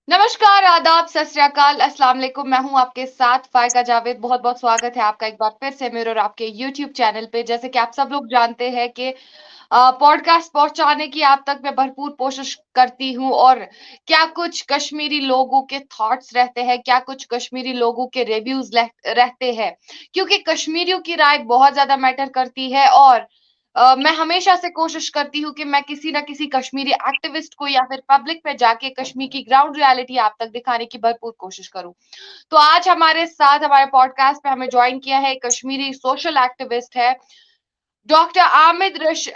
नमस्कार, आदाब, सत श्री अकाल, अस्सलाम वालेकुम। मैं हूँ आपके साथ फ़ायका जावेद। बहुत-बहुत स्वागत है आपका एक बार फिर से मेरे और आपके यूट्यूब चैनल पे। जैसे कि आप सब लोग जानते हैं कि पॉडकास्ट पहुँचाने की आप तक मैं भरपूर कोशिश करती हूँ और क्या कुछ कश्मीरी लोगों के थॉट्स रहते हैं, क्या कुछ कश्मीरी लोगों के रिव्यूज़ रहते हैं। क्योंकि कश्मीरियों की राय बहुत ज़्यादा मैटर करती है और मैं हमेशा से कोशिश करती हूँ कि मैं किसी न किसी कश्मीरी एक्टिविस्ट को या फिर पब्लिक पे जाके कश्मीर की ग्राउंड रियलिटी आप तक दिखाने की भरपूर कोशिश करूँ। तो आज हमारे साथ हमारे पॉडकास्ट पे हमें जॉइन किया है एक कश्मीरी सोशल एक्टिविस्ट है, डॉक्टर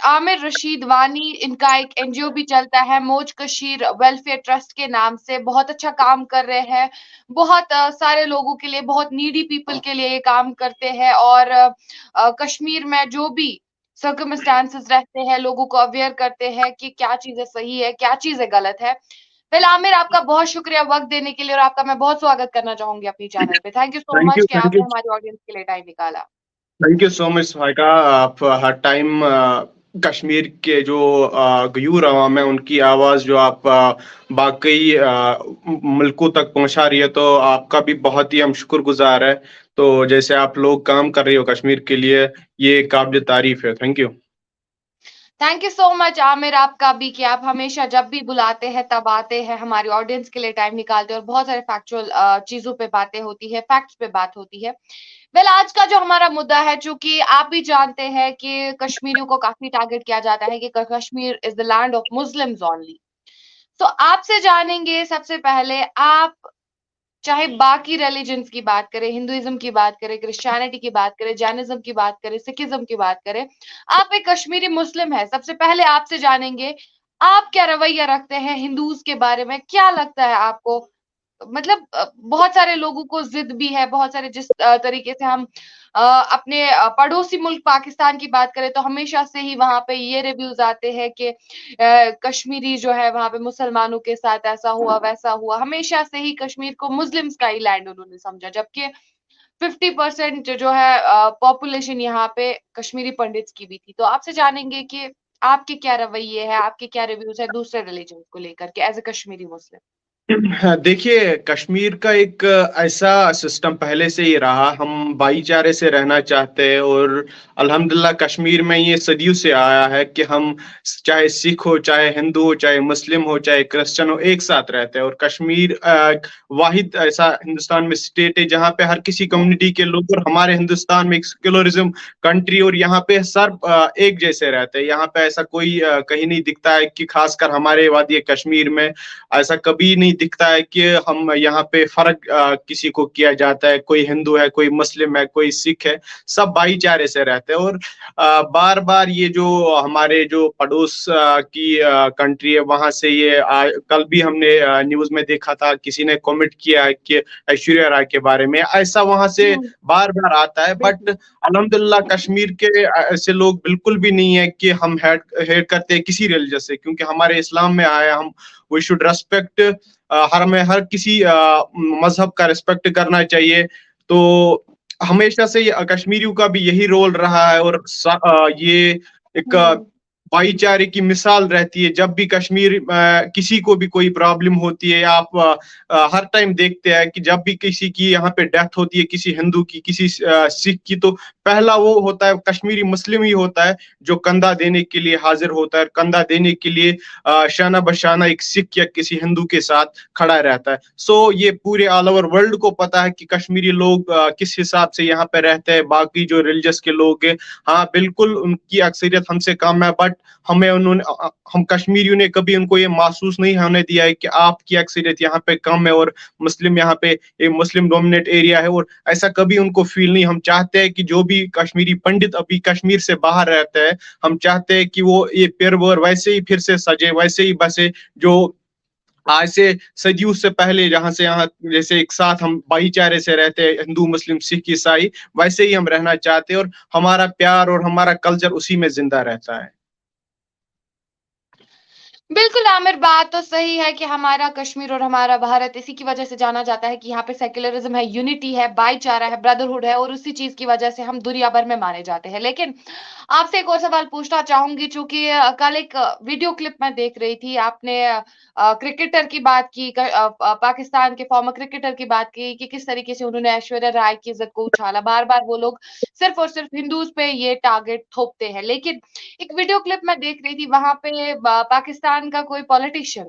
आमिर रशीद वानी। इनका एक एनजीओ भी चलता है मौज कशीर वेलफेयर ट्रस्ट के नाम से। बहुत अच्छा काम कर रहे हैं। बहुत सारे लोगों के लिए, बहुत नीडी पीपल के लिए ये काम करते हैं और कश्मीर में जो भी सर्कमस्टेंसेस रहते हैं, लोगों को अवेयर करते हैं कि क्या चीज़ें सही है, क्या चीज़ें गलत है। वेल आमिर, आपका बहुत शुक्रिया वक़्त देने के लिए और आपका मैं बहुत स्वागत करना चाहूँगी अपनी चैनल पे। Thank you so thank you much कि थैंक यू आपने हमारी ऑडियंस के लिए टाइम निकाला। थैंक यू सो मच भाई का। आप हर टाइम कश्मीर के जो गयूर अवाम है उनकी आवाज़ जो आप बाकी मुल्कों तक पहुंचा रही है, तो आपका भी बहुत ही हम शुक्रगुजार है। तो जैसे आप लोग काम कर रही हो कश्मीर के लिए, ये काबिल तारीफ है। Thank you. Thank you so much Aamir, आपका भी कि आप हमेशा जब भी बुलाते हैं तब आते हैं, हमारी ऑडियंस के लिए टाइम निकालते हैं और बहुत सारे फैक्चुअल चीज़ों पे बातें होती है, फैक्ट्स पे बात होती है। वेल आज का जो हमारा मुद्दा है, चूँकि आप भी जानते हैं कि कश्मीरियों को काफ़ी टारगेट किया जाता है कि क Kashmir is the land of Muslims only. तो आपसे जानेंगे सबसे पहले, आप चाहे बाकी रिलिजन्स की बात करें, हिंदुइज़्म की बात करें, क्रिश्चियनिटी की बात करें, जैनिज़्म की बात करें, सिखिज़्म की बात करें, आप एक कश्मीरी मुस्लिम हैं। सबसे पहले आपसे जानेंगे, आप क्या रवैया रखते हैं हिंदूज़ के बारे में? क्या लगता है आपको? मतलब बहुत सारे लोगों को ज़िद भी है, बहुत सारे जिस तरीके से हम अपने पड़ोसी मुल्क पाकिस्तान की बात करें तो हमेशा से ही वहाँ पे ये रिव्यूज़ आते हैं कि कश्मीरी जो है वहाँ पे मुसलमानों के साथ ऐसा हुआ, वैसा हुआ। हमेशा से ही कश्मीर को मुस्लिम्स का ही लैंड उन्होंने समझा, जबकि 50% जो है पॉपुलेशन यहाँ पे कश्मीरी पंडित्स की भी थी। तो आपसे जानेंगे कि आपके क्या रवैये हैं, आपके क्या रिव्यूज़ हैं दूसरे रिलिजन को लेकर के एज़ अ कश्मीरी मुस्लिम? हाँ, देखिए, कश्मीर का एक ऐसा सिस्टम पहले से ही रहा। हम भाईचारे से रहना चाहते हैं और अल्हम्दुलिल्लाह कश्मीर में ये सदियों से आया है कि हम चाहे सिख हो, चाहे हिंदू हो, चाहे मुस्लिम हो, चाहे क्रिश्चियन हो, एक साथ रहते हैं। और कश्मीर वाहिद ऐसा हिंदुस्तान में स्टेट है जहाँ पे हर किसी कम्युनिटी के लोग, और हमारे हिंदुस्तान में एक सेक्युलरिज्म कंट्री, और यहाँ पे सब एक जैसे रहते हैं। यहाँ पे ऐसा कोई कहीं नहीं दिखता है कि खासकर हमारे वादी कश्मीर में ऐसा कभी नहीं दिखता है कि हम यहाँ पे फर्क किसी को किया जाता है, कोई हिंदू है, कोई मुस्लिम है, कोई सिख है। सब भाईचारे से रहते हैं। और बार बार ये जो हमारे जो पड़ोस की कंट्री है वहां से ये कल भी हमने न्यूज में देखा था, किसी ने कमेंट किया है कि ऐश्वर्या राय के बारे में ऐसा वहां से हुँ, बार बार आता है। बट बिल्कुल। अल्हम्दुलिल्लाह कश्मीर के ऐसे लोग बिल्कुल भी नहीं है कि हम हेट करते हैं किसी रिलीजन से, क्योंकि हमारे इस्लाम में आया हम वी शुड रेस्पेक्ट, हमें हर किसी मजहब का रिस्पेक्ट करना चाहिए। तो हमेशा से कश्मीरियों का भी यही रोल रहा है। और ये एक हुँ, भाईचारे की मिसाल रहती है। जब भी कश्मीर किसी को भी कोई प्रॉब्लम होती है, आप हर टाइम देखते हैं कि जब भी किसी की यहाँ पे डेथ होती है, किसी हिंदू की, किसी सिख की, तो पहला वो होता है कश्मीरी मुस्लिम ही होता है जो कंधा देने के लिए हाजिर होता है, कंधा देने के लिए शाना बशाना एक सिख या किसी हिंदू के साथ खड़ा रहता है। सो ये पूरे ऑल ओवर वर्ल्ड को पता है कि कश्मीरी लोग किस हिसाब से यहाँ पे रहते हैं। बाकी जो रिलीजियस के लोग हैं, हाँ बिल्कुल उनकी अक्सरियत हमसे कम है, बट हमें उन्होंने हम कश्मीरियों ने कभी उनको ये महसूस नहीं होने दिया है कि आपकी अक्सरियत यहाँ पे कम है और मुस्लिम यहाँ पे एक मुस्लिम डोमिनेट एरिया है। और ऐसा कभी उनको फील नहीं। हम चाहते हैं कि जो भी कश्मीरी पंडित अभी कश्मीर से बाहर रहते हैं, हम चाहते हैं कि वो ये पिर वैसे ही फिर से सजे, वैसे ही बसे जो आज से सदियों से पहले जहां से यहाँ जैसे एक साथ हम भाईचारे से रहते हैं, हिंदू मुस्लिम सिख ईसाई, वैसे ही हम रहना चाहते हैं। और हमारा प्यार और हमारा कल्चर उसी में जिंदा रहता है। बिल्कुल आमिर, बात तो सही है कि हमारा कश्मीर और हमारा भारत इसी की वजह से जाना जाता है कि यहाँ पे सेक्युलरिज्म है, यूनिटी है, भाईचारा है, ब्रदरहुड है और उसी चीज़ की वजह से हम दुनिया भर में माने जाते हैं। लेकिन आपसे एक और सवाल पूछना चाहूँगी, चूँकि कल एक वीडियो क्लिप मैं देख रही थी, आपने क्रिकेटर की बात की, पाकिस्तान के फॉर्मर क्रिकेटर की बात की कि किस तरीके से उन्होंने ऐश्वर्या राय की इज़्ज़त को उछाला। बार-बार वो लोग सिर्फ़ और सिर्फ़ हिंदूज़ पे ये टारगेट थोपते हैं। लेकिन एक वीडियो क्लिप मैं देख रही थी, वहाँ पे पाकिस्तान का कोई पॉलिटिशियन,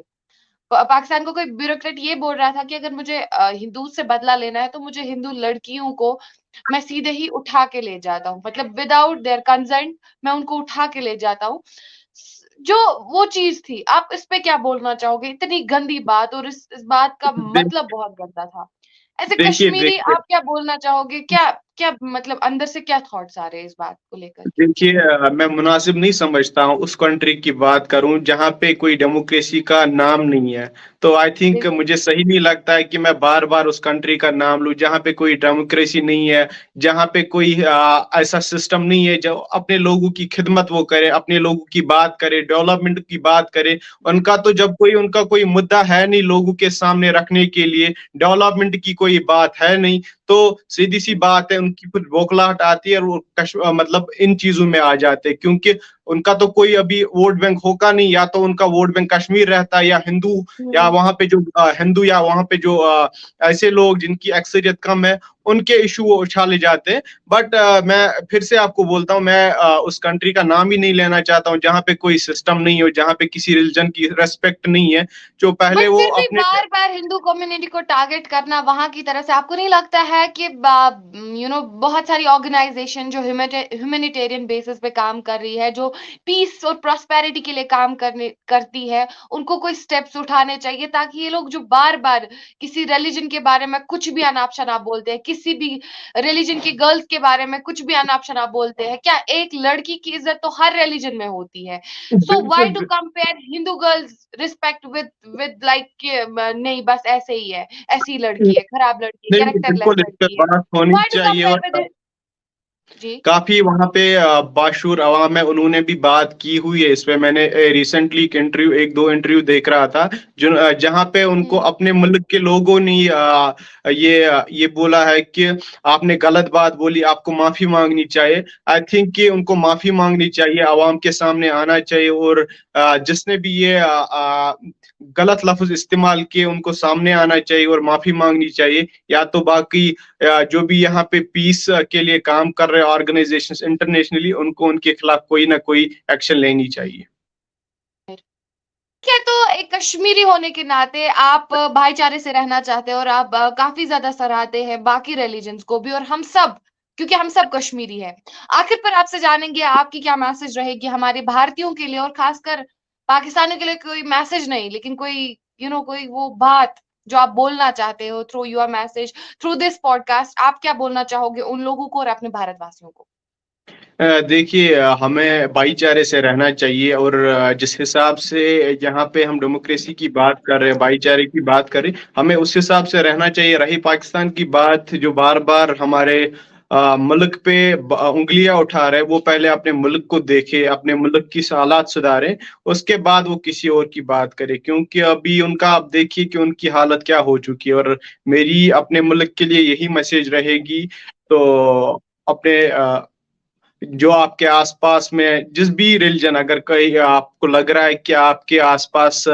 पाकिस्तान का कोई ब्यूरोक्रेट ये बोल रहा था कि अगर मुझे हिंदू से बदला लेना है तो मुझे हिंदू लड़कियों को मैं सीधे ही उठा के ले जाता हूँ, मतलब विदाउट देयर कंसेंट मैं उनको उठा के ले जाता हूँ। जो वो चीज थी, आप इस पे क्या बोलना चाहोगे? इतनी गंदी बात, और इस बात का दे, मतलब बहुत गंदा था। ऐसे देखिए कश्मीरी देखिए आप क्या बोलना चाहोगे? क्या क्या मतलब अंदर से क्या थॉट्स आ रहे हैं इस बात को लेकर के? देखिए मैं मुनासिब नहीं समझता हूँ उस कंट्री की बात करूं जहां पे कोई डेमोक्रेसी का नाम नहीं है। तो आई थिंक बिल्कुल। मुझे सही नहीं लगता है कि मैं बार बार उस कंट्री का नाम लूं जहां पे कोई डेमोक्रेसी नहीं है, जहां पे कोई ऐसा सिस्टम नहीं है जो अपने लोगों की खिदमत वो करे, अपने लोगों की बात करे, डेवलपमेंट की बात करे। उनका कोई मुद्दा है नहीं लोगों के सामने रखने के लिए, डेवलपमेंट की कोई बात है नहीं। तो सीधी सी बात है, उनकी कुछ बौखलाहट आती है और वो मतलब इन चीजों में आ जाते हैं, क्योंकि उनका तो कोई अभी वोट बैंक होगा नहीं, या तो उनका वोट बैंक कश्मीर रहता है या हिंदू, या हुँ। वहां पे जो हिंदू, या वहां पे जो ऐसे लोग जिनकी अक्सरियत कम है, उनके इशू वो उछाले जाते हैं। बट मैं फिर से आपको बोलता हूँ, मैं उस कंट्री का नाम ही नहीं लेना चाहता हूँ जहां पे कोई सिस्टम नहीं हो, जहां पे किसी रिलीजन की रेस्पेक्ट नहीं है, जो पहले बट वो फिर भी अपने। बार-बार हिंदू कम्युनिटी को टारगेट करना वहाँ की तरफ से, आपको नहीं लगता है कि बहुत सारी ऑर्गेनाइजेशन जो ह्यूमैनिटेरियन बेसिस पे काम कर रही है, जो पीस और प्रॉस्पेरिटी के लिए काम करने करती है, उनको कोई स्टेप्स उठाने चाहिए ताकि ये लोग जो बार-बार किसी रिलिजन के बारे में कुछ भी अनाप-शनाप बोलते हैं, किसी भी रिलिजन की गर्ल्स के बारे में कुछ भी अनाप-शनाप बोलते हैं। क्या एक लड़की की इज़्ज़त तो हर रिलिजन में होती है। So why बिल्कुल to compare Hindu girls respect with like नहीं बस ऐसे ही है, ऐसी लड़की है, खराब लड़की है, नहीं नहीं, कैरेक्टरलेस बिल्कुल इस पे लड़की है। बात होनी Why to चाहिए। compare और with it? जी। काफी वहां पे बाशूर अवाम है, उन्होंने भी बात की हुई है इस पे। मैंने रिसेंटली एक दो इंटरव्यू देख रहा था जो जहां पे उनको हुँ। अपने मुल्क के लोगों ने ये बोला है कि आपने गलत बात बोली, आपको माफी मांगनी चाहिए। आई थिंक कि उनको माफी मांगनी चाहिए, अवाम के सामने आना चाहिए, और जिसने भी ये गलत लफ्ज इस्तेमाल किए उनको सामने आना चाहिए और माफी मांगनी चाहिए। या तो बाकी जो भी यहाँ पे पीस के लिए काम कर रहे ऑर्गेनाइजेशंस इंटरनेशनली, उनको उनके खिलाफ कोई ना कोई एक्शन लेनी चाहिए। ठीक है, तो एक कश्मीरी होने के नाते आप भाईचारे से रहना चाहते हैं और आप काफ़ी ज़्यादा सराहते हैं बाकी रिलिजन्स को भी और हम सब, क्योंकि हम सब कश्मीरी हैं। आखिर पर आपसे जानेंगे आपकी क्या मैसेज रहेगी हमारे भारतीयों के लिए और ख़ासकर पाकिस्तानियों के लिए, कोई मैसेज नहीं लेकिन कोई कोई वो बात जो आप बोलना चाहते हो through your message, through this podcast, आप क्या बोलना चाहोगे उन लोगों को और अपने भारतवासियों को? देखिए हमें भाईचारे से रहना चाहिए, और जिस हिसाब से यहाँ पे हम डेमोक्रेसी की बात कर रहे हैं, भाईचारे की बात कर रहे हैं, हमें उस हिसाब से रहना चाहिए। रही पाकिस्तान की बात, जो बार बार हमारे मुल्क पे उंगलियां उठा रहे हैं, वो पहले अपने मुल्क को देखे, अपने मुल्क की हालात सुधारे, उसके बाद वो किसी और की बात करे। क्योंकि अभी उनका आप देखिए कि उनकी हालत क्या हो चुकी है। और मेरी अपने मुल्क के लिए यही मैसेज रहेगी। तो अपने जो आपके आसपास में जिस भी रिलीजन, अगर कहीं आपको लग रहा है कि आपके आसपास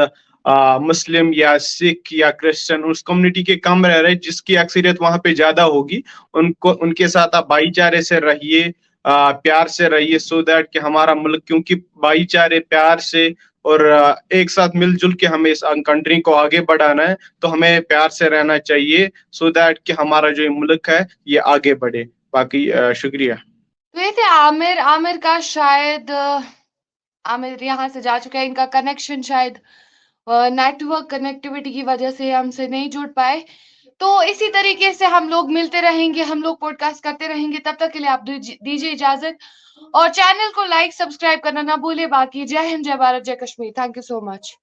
मुस्लिम या सिख या क्रिश्चियन उस कम्युनिटी के कम रह रहे, जिसकी अक्सरियत वहां पे ज्यादा होगी, उनको उनके साथ आप भाईचारे से रहिए, प्यार से रहिए, सो दैट कि हमारा मुल्क, क्योंकि भाईचारे प्यार से और एक साथ मिलजुल के हमें इस कंट्री को आगे बढ़ाना है, तो हमें प्यार से रहना चाहिए, सो दैट कि हमारा जो ये मुल्क है ये आगे बढ़े। बाकी शुक्रिया। तो ये थे आमिर। आमिर का शायद आमिर यहाँ से जा चुका है, इनका कनेक्शन शायद नेटवर्क कनेक्टिविटी की वजह से हमसे नहीं जुड़ पाए। तो इसी तरीके से हम लोग मिलते रहेंगे, हम लोग पॉडकास्ट करते रहेंगे। तब तक के लिए आप दीजिए इजाज़त और चैनल को लाइक, सब्सक्राइब करना ना भूलिए। बाकी जय हिंद, जय भारत, जय Kashmir. Thank you so much.